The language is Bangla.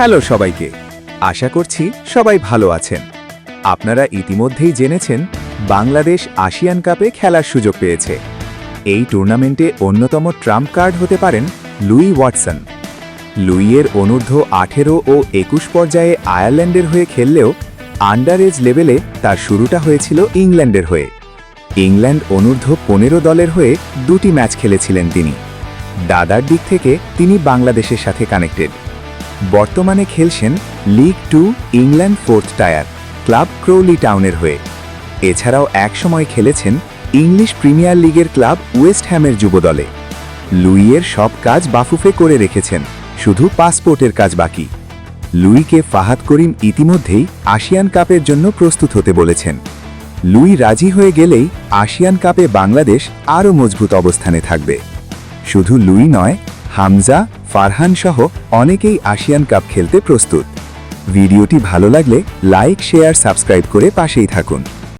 হ্যালো সবাইকে, আশা করছি সবাই ভালো আছেন। আপনারা ইতিমধ্যেই জেনেছেন বাংলাদেশ আসিয়ান কাপে খেলার সুযোগ পেয়েছে। এই টুর্নামেন্টে অন্যতম ট্রাম্প কার্ড হতে পারেন লুই ওয়াটসন। লুইয়ের অনূর্ধ্ব 18 ও 21 পর্যায়ে আয়ারল্যান্ডের হয়ে খেললেও আন্ডার এজ লেভেলে তার শুরুটা হয়েছিল ইংল্যান্ডের হয়ে। ইংল্যান্ড অনূর্ধ্ব 15 দলের হয়ে 2টি ম্যাচ খেলেছিলেন তিনি। দাদার দিক থেকে তিনি বাংলাদেশের সাথে কানেক্টেড। বর্তমানে খেলছেন league 2 England 4th tyre club Crawley টাউনের হয়ে। এছাড়াও একসময় খেলেছেন ইংলিশ প্রিমিয়ার লিগের ক্লাব ওয়েস্ট হ্যামের যুব দলে। লুইয়ের সব কাজ বাফুফে করে রেখেছেন, শুধু পাসপোর্টের কাজ বাকি। লুইকে ফাহাদ করিম ইতিমধ্যেই আসিয়ান কাপের জন্য প্রস্তুত হতে বলেছেন। লুই রাজি হয়ে গেলেই আসিয়ান কাপে বাংলাদেশ আরও মজবুত অবস্থানে থাকবে। শুধু লুই নয়, হামজা, ফারহান সহ অনেকেই আসিয়ান কাপ খেলতে প্রস্তুত। ভিডিওটি ভালো লাগলে লাইক, শেয়ার, সাবস্ক্রাইব করে পাশেই থাকুন।